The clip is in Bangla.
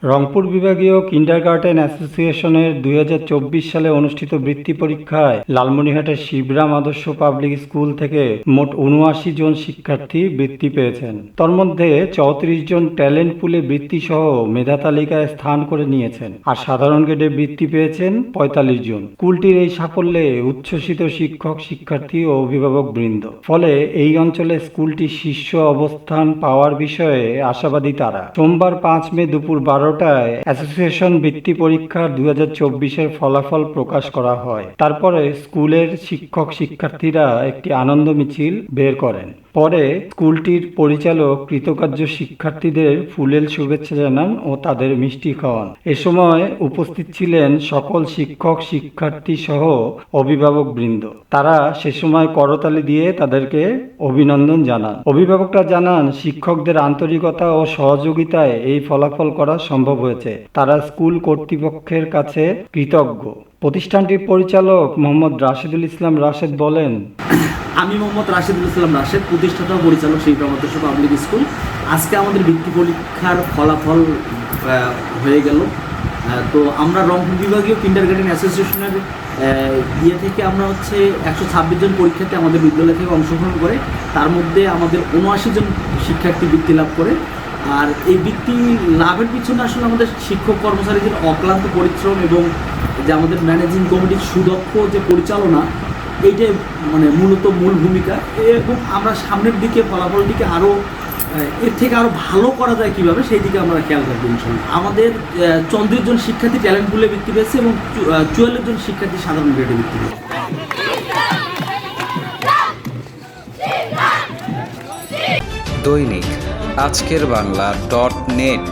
রংপুর বিভাগীয় কিন্ডারগার্টেন অ্যাসোসিয়েশনের ২০২৪ সালে অনুষ্ঠিত বৃত্তি পরীক্ষায় লালমনিরহাটের শিবরাম আদর্শ পাবলিক স্কুল থেকে মোট ৭৯ জন শিক্ষার্থী বৃত্তি পেয়েছেন। তন্মধ্যে ৩৪ জন ট্যালেন্ট পুলে বৃত্তিসহ মেধা তালিকায় স্থান করে নিয়েছেন, আর সাধারণ গ্রেডে বৃত্তি পেয়েছেন ৪৫ জন। স্কুলটির এই সাফল্যে উচ্ছ্বসিত শিক্ষক, শিক্ষার্থী ও অভিভাবক বৃন্দ। ফলে এই অঞ্চলে স্কুলটি শীর্ষ অবস্থান পাওয়ার বিষয়ে আশাবাদী তারা। সোমবার ৫ মে দুপুর ১২টায় অ্যাসোসিয়েশন বৃত্তি পরীক্ষা ২০২৪-এর ফলাফল প্রকাশ করা হয়। তারপরে স্কুলের শিক্ষক, শিক্ষার্থীরা একটি আনন্দ মিছিল বের করেন। পরে স্কুলটির পরিচালক কৃতকার্য শিক্ষার্থীদের ফুলেল শুভেচ্ছা জানান ও তাদের মিষ্টি খাওয়ান। এ সময় উপস্থিত ছিলেন সকল শিক্ষক, শিক্ষার্থী সহ অভিভাবক বৃন্দ। তারা সে সময় করতালি দিয়ে তাদেরকে অভিনন্দন জানান। অভিভাবকরা জানান, শিক্ষকদের আন্তরিকতা ও সহযোগিতায় এই ফলাফল করা সম্ভব হয়েছে। তারা স্কুল কর্তৃপক্ষের কাছে কৃতজ্ঞ। প্রতিষ্ঠানটির পরিচালক মোহাম্মদ রাশেদুল ইসলাম রাশেদ বলেন, আমি মোহাম্মদ রাশেদুল ইসলাম রাশেদ, প্রতিষ্ঠাতা ও পরিচালক শিবরাম আদর্শ পাবলিক স্কুল। আজকে আমাদের বৃত্তি পরীক্ষার ফলাফল হয়ে গেল। তো আমরা রংপুর বিভাগীয় কিন্ডারগার্টেন অ্যাসোসিয়েশনের থেকে আমরা ১২৬ জন পরীক্ষার্থী আমাদের বিদ্যালয় থেকে অংশগ্রহণ করে, তার মধ্যে আমাদের ৭৯ জন শিক্ষার্থী বৃত্তি লাভ করে। আর এই বৃত্তি লাভের পিছনে আসলে আমাদের শিক্ষক কর্মচারীদের অক্লান্ত পরিশ্রম এবং যে আমাদের ম্যানেজিং কমিটির সুদক্ষ যে পরিচালনা, এইটাই মূলত মূল ভূমিকা। এবং আমরা সামনের দিকে ফলাফলটিকে এর থেকে আরও ভালো করা যায় কীভাবে, সেই দিকে আমরা খেয়াল রাখবো ইনশাল্লাহ। আমাদের ৩৪ জন শিক্ষার্থী ট্যালেন্ট পুলে বৃত্তি পেয়েছে এবং ৪৪ জন শিক্ষার্থী সাধারণ গ্রেডে বৃত্তি পেয়েছে। দৈনিক আজকের বাংলা .net